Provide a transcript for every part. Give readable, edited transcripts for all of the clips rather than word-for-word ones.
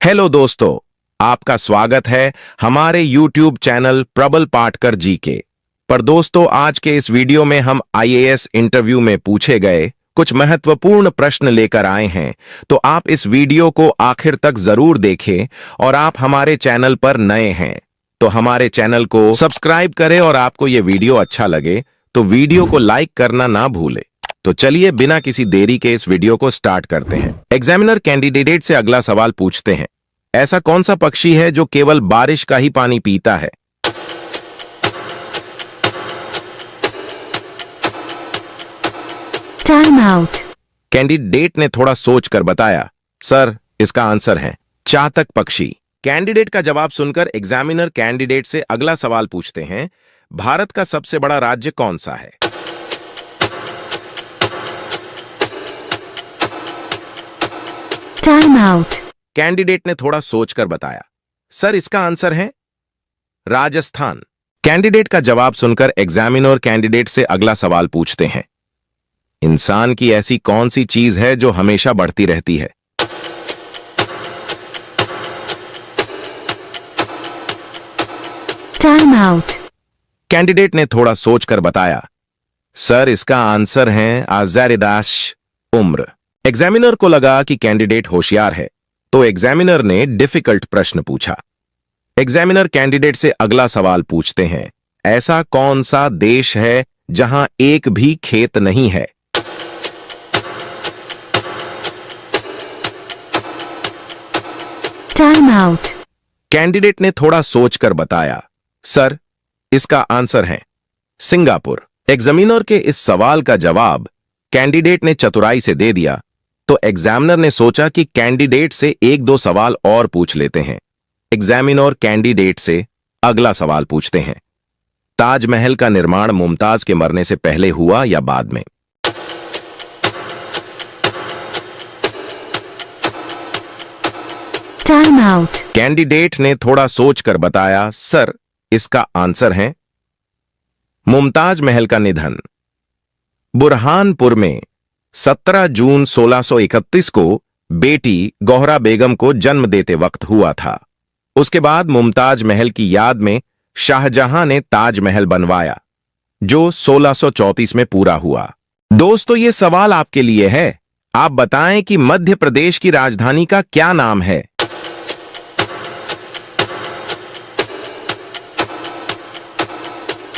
Hello दोस्तों, आपका स्वागत है हमारे YouTube चैनल प्रबल पाटकर जी के। पर दोस्तों, आज के इस वीडियो में हम आईएएस इंटरव्यू में पूछे गए कुछ महत्वपूर्ण प्रश्न लेकर आए हैं, तो आप इस वीडियो को आखिर तक जरूर देखें। और आप हमारे चैनल पर नए हैं तो हमारे चैनल को सब्सक्राइब करें, और आपको ये वीडियो अच्छा लगे तो वीडियो को लाइक करना ना भूलें। तो चलिए बिना किसी देरी के इस वीडियो को स्टार्ट करते हैं। एग्जामिनर कैंडिडेट से अगला सवाल पूछते हैं, ऐसा कौन सा पक्षी है जो केवल बारिश का ही पानी पीता है? Time out. कैंडिडेट ने थोड़ा सोचकर बताया, सर इसका आंसर है चातक पक्षी। कैंडिडेट का जवाब सुनकर एग्जामिनर कैंडिडेट से अगला सवाल पूछते हैं, भारत का सबसे बड़ा राज्य कौन सा है? Time out. कैंडिडेट ने थोड़ा सोचकर बताया, सर इसका आंसर है राजस्थान। कैंडिडेट का जवाब सुनकर एग्जामिनर कैंडिडेट से अगला सवाल पूछते हैं, इंसान की ऐसी कौन सी चीज है जो हमेशा बढ़ती रहती है? Time out. कैंडिडेट ने थोड़ा सोचकर बताया, सर इसका आंसर है आज़ारिदाश उम्र। एग्जामिनर को लगा कि कैंडिडेट होशियार है, तो एग्जामिनर ने डिफिकल्ट प्रश्न पूछा। एग्जामिनर कैंडिडेट से अगला सवाल पूछते हैं, ऐसा कौन सा देश है जहां एक भी खेत नहीं है? Time out. कैंडिडेट ने थोड़ा सोचकर बताया, सर इसका आंसर है सिंगापुर। एग्जामिनर के इस सवाल का जवाब कैंडिडेट ने चतुराई से दे दिया, तो एग्जामिनर ने सोचा कि कैंडिडेट से एक दो सवाल और पूछ लेते हैं। एग्जामिनर कैंडिडेट से अगला सवाल पूछते हैं, ताजमहल का निर्माण मुमताज के मरने से पहले हुआ या बाद में? Time out. कैंडिडेट ने थोड़ा सोचकर बताया, सर इसका आंसर है मुमताज महल का निधन बुरहानपुर में 17 जून 1631 को बेटी गौहरा बेगम को जन्म देते वक्त हुआ था। उसके बाद मुमताज महल की याद में शाहजहां ने ताजमहल बनवाया, जो 1634 में पूरा हुआ। दोस्तों, ये सवाल आपके लिए है। आप बताएं कि मध्य प्रदेश की राजधानी का क्या नाम है?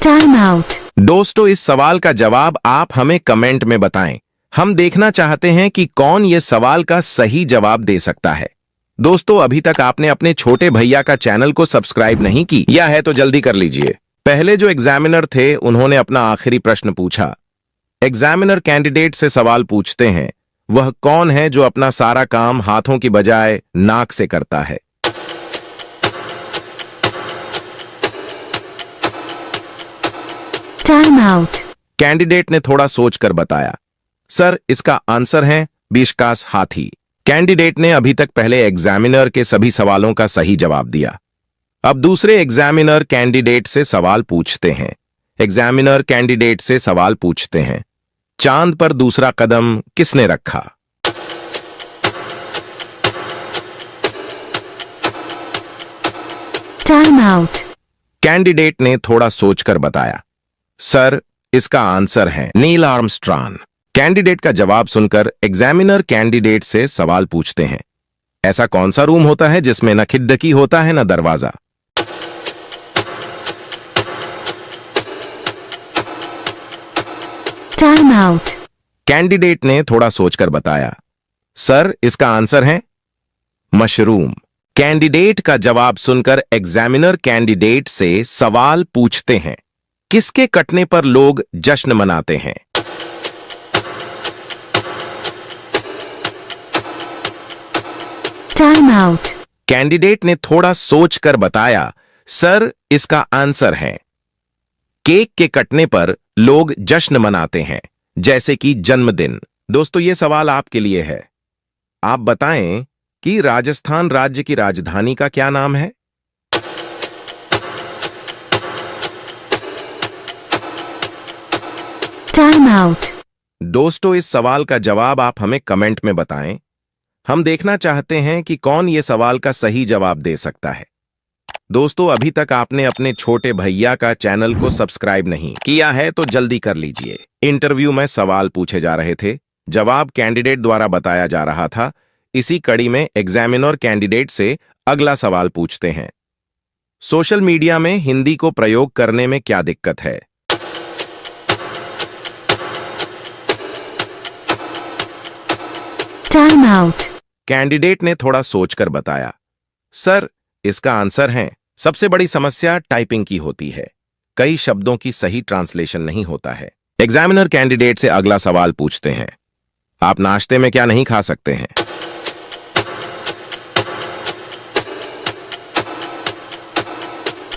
Time out. दोस्तों, इस सवाल का जवाब आप हमें कमेंट में बताएं। हम देखना चाहते हैं कि कौन ये सवाल का सही जवाब दे सकता है। दोस्तों, अभी तक आपने अपने छोटे भैया का चैनल को सब्सक्राइब नहीं किया है तो जल्दी कर लीजिए। पहले जो एग्जामिनर थे उन्होंने अपना आखिरी प्रश्न पूछा। एग्जामिनर कैंडिडेट से सवाल पूछते हैं, वह कौन है जो अपना सारा काम हाथों की बजाय नाक से करता है? Time out. कैंडिडेट ने थोड़ा सोचकर बताया, सर इसका आंसर है बिशकास हाथी। कैंडिडेट ने अभी तक पहले एग्जामिनर के सभी सवालों का सही जवाब दिया। अब दूसरे एग्जामिनर कैंडिडेट से सवाल पूछते हैं। एग्जामिनर कैंडिडेट से सवाल पूछते हैं, चांद पर दूसरा कदम किसने रखा? Time out. कैंडिडेट ने थोड़ा सोचकर बताया, सर इसका आंसर है नील आर्मस्ट्रॉन्ग। कैंडिडेट का जवाब सुनकर एग्जामिनर कैंडिडेट से सवाल पूछते हैं, ऐसा कौन सा रूम होता है जिसमें न खिड़की होता है न दरवाजा? Time out. कैंडिडेट ने थोड़ा सोचकर बताया, सर इसका आंसर है मशरूम। कैंडिडेट का जवाब सुनकर एग्जामिनर कैंडिडेट से सवाल पूछते हैं, किसके कटने पर लोग जश्न मनाते हैं? Time out. कैंडिडेट ने थोड़ा सोचकर बताया, सर इसका आंसर है केक के कटने पर लोग जश्न मनाते हैं, जैसे कि जन्मदिन। दोस्तों, ये सवाल आपके लिए है। आप बताएं कि राजस्थान राज्य की राजधानी का क्या नाम है? Time out. दोस्तों, इस सवाल का जवाब आप हमें कमेंट में बताएं। हम देखना चाहते हैं कि कौन ये सवाल का सही जवाब दे सकता है। दोस्तों, अभी तक आपने अपने छोटे भैया का चैनल को सब्सक्राइब नहीं किया है तो जल्दी कर लीजिए। इंटरव्यू में सवाल पूछे जा रहे थे, जवाब कैंडिडेट द्वारा बताया जा रहा था। इसी कड़ी में एग्जामिनर कैंडिडेट से अगला सवाल पूछते हैं। सोशल मीडिया में हिंदी को प्रयोग करने में क्या दिक्कत है? Time out. कैंडिडेट ने थोड़ा सोचकर बताया, सर इसका आंसर है, सबसे बड़ी समस्या टाइपिंग की होती है। कई शब्दों की सही ट्रांसलेशन नहीं होता है। एग्जामिनर कैंडिडेट से अगला सवाल पूछते हैं, आप नाश्ते में क्या नहीं खा सकते हैं?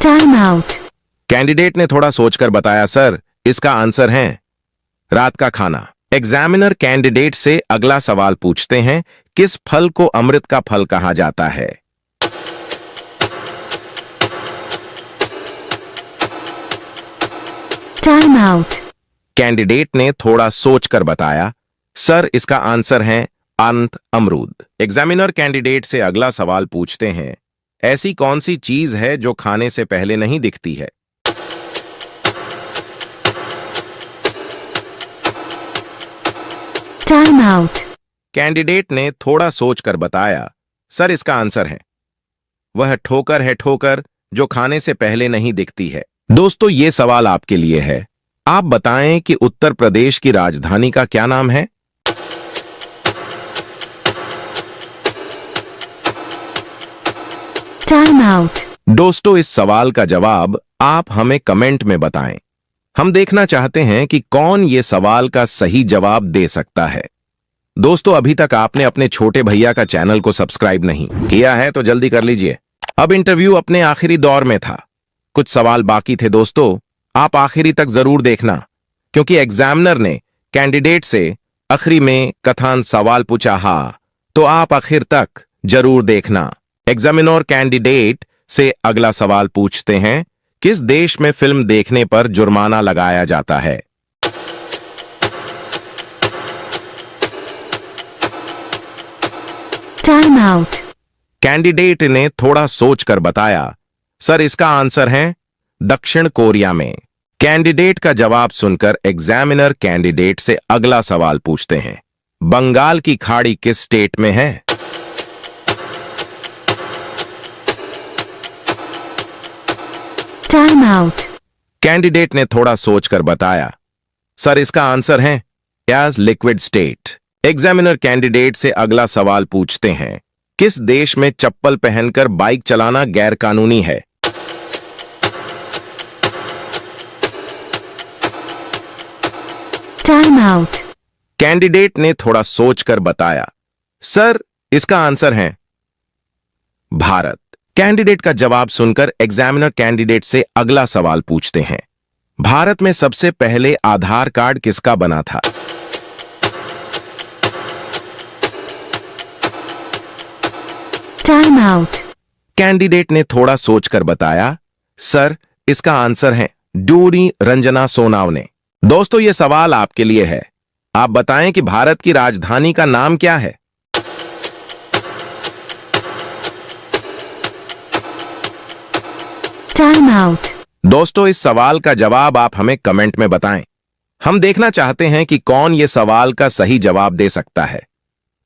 Time out. कैंडिडेट ने थोड़ा सोचकर बताया, सर इसका आंसर है रात का खाना। एग्जामिनर कैंडिडेट से अगला सवाल पूछते हैं, किस फल को अमृत का फल कहा जाता है? Time out. कैंडिडेट ने थोड़ा सोचकर बताया, सर इसका आंसर है अनंत अमरूद। एग्जामिनर कैंडिडेट से अगला सवाल पूछते हैं, ऐसी कौन सी चीज है जो खाने से पहले नहीं दिखती है? Time out. कैंडिडेट ने थोड़ा सोचकर बताया, सर इसका आंसर है वह ठोकर है, ठोकर जो खाने से पहले नहीं दिखती है। दोस्तों, ये सवाल आपके लिए है। आप बताएं कि उत्तर प्रदेश की राजधानी का क्या नाम है? Time out. दोस्तों, इस सवाल का जवाब आप हमें कमेंट में बताएं। हम देखना चाहते हैं कि कौन ये सवाल का सही जवाब दे सकता है। दोस्तों, अभी तक आपने अपने छोटे भैया का चैनल को सब्सक्राइब नहीं किया है तो जल्दी कर लीजिए। अब इंटरव्यू अपने आखिरी दौर में था, कुछ सवाल बाकी थे। दोस्तों, आप आखिरी तक जरूर देखना, क्योंकि एग्जामिनर ने कैंडिडेट से आखिरी में कथन सवाल पूछा हा, तो आप आखिर तक जरूर देखना। एग्जामिनर कैंडिडेट से अगला सवाल पूछते हैं, किस देश में फिल्म देखने पर जुर्माना लगाया जाता है? Time out. कैंडिडेट ने थोड़ा सोचकर बताया, सर इसका आंसर है दक्षिण कोरिया में। कैंडिडेट का जवाब सुनकर एग्जामिनर कैंडिडेट से अगला सवाल पूछते हैं, बंगाल की खाड़ी किस स्टेट में है? Time out. कैंडिडेट ने थोड़ा सोचकर बताया, सर इसका आंसर है as liquid state. Examiner candidate से अगला सवाल पूछते हैं, किस देश में चप्पल पहनकर बाइक चलाना गैर कानूनी है? Time out. कैंडिडेट ने थोड़ा सोचकर बताया, सर इसका आंसर है भारत। कैंडिडेट का जवाब सुनकर एग्जामिनर कैंडिडेट से अगला सवाल पूछते हैं, भारत में सबसे पहले आधार कार्ड किसका बना था? Time out. कैंडिडेट ने थोड़ा सोचकर बताया, सर इसका आंसर है डूरी रंजना सोनावने। दोस्तों, यह सवाल आपके लिए है। आप बताएं कि भारत की राजधानी का नाम क्या है? Time out. दोस्तों, इस सवाल का जवाब आप हमें कमेंट में बताएं। हम देखना चाहते हैं कि कौन ये सवाल का सही जवाब दे सकता है।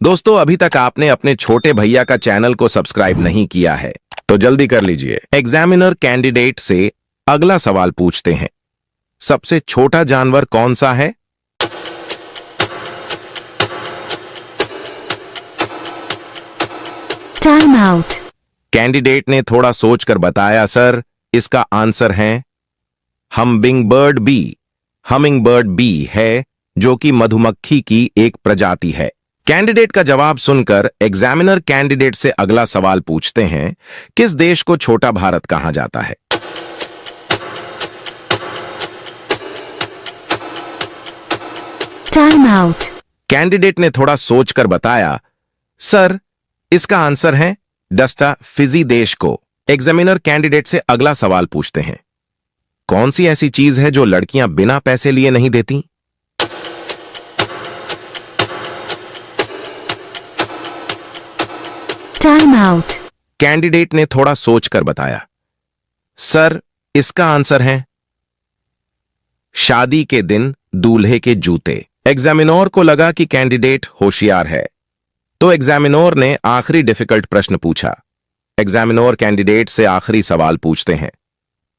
दोस्तों, अभी तक आपने अपने छोटे भैया का चैनल को सब्सक्राइब नहीं किया है तो जल्दी कर लीजिए। एग्जामिनर कैंडिडेट से अगला सवाल पूछते हैं, सबसे छोटा जानवर कौन सा है? Time out. कैंडिडेट ने थोड़ा सोचकर बताया, सर इसका आंसर है humming bird bee. Humming bird bee है, जो कि मधुमक्खी की एक प्रजाति है। कैंडिडेट का जवाब सुनकर एग्जामिनर कैंडिडेट से अगला सवाल पूछते हैं, किस देश को छोटा भारत कहा जाता है? Time out. कैंडिडेट ने थोड़ा सोचकर बताया, सर इसका आंसर है डस्टा फिजी देश को। एग्जामिनर कैंडिडेट से अगला सवाल पूछते हैं, कौन सी ऐसी चीज है जो लड़कियां बिना पैसे लिए नहीं देती? Time out. कैंडिडेट ने थोड़ा सोचकर बताया, सर इसका आंसर है शादी के दिन दूल्हे के जूते। एग्जामिनर को लगा कि कैंडिडेट होशियार है, तो एग्जामिनर ने आखिरी डिफिकल्ट प्रश्न पूछा। एग्जामिनर कैंडिडेट से आखिरी सवाल पूछते हैं,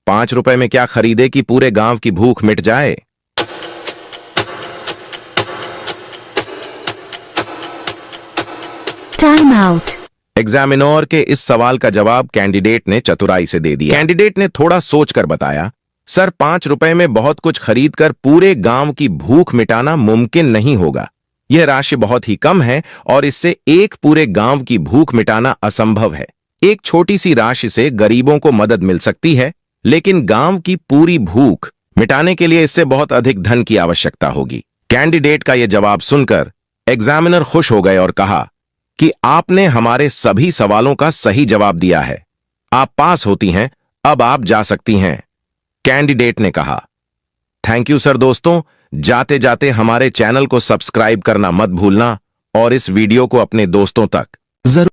5 रुपए में क्या खरीदे कि पूरे गांव की भूख मिट जाए? Time out. एग्जामिनर के इस सवाल का जवाब कैंडिडेट ने चतुराई से दे दिया। कैंडिडेट ने थोड़ा सोचकर बताया, सर 5 रुपए में बहुत कुछ खरीदकर पूरे गांव की भूख मिटाना मुमकिन नहीं होगा। यह राशि बहुत ही कम है और इससे एक पूरे गांव की भूख मिटाना असंभव है। एक छोटी सी राशि से गरीबों को मदद मिल सकती है, लेकिन गांव की पूरी भूख मिटाने के लिए इससे बहुत अधिक धन की आवश्यकता होगी। कैंडिडेट का यह जवाब सुनकर एग्जामिनर खुश हो गए और कहा कि आपने हमारे सभी सवालों का सही जवाब दिया है। आप पास होती हैं, अब आप जा सकती हैं। कैंडिडेट ने कहा, थैंक यू सर। दोस्तों, जाते जाते हमारे चैनल को सब्सक्राइब करना मत भूलना और इस वीडियो को अपने दोस्तों तक जरूर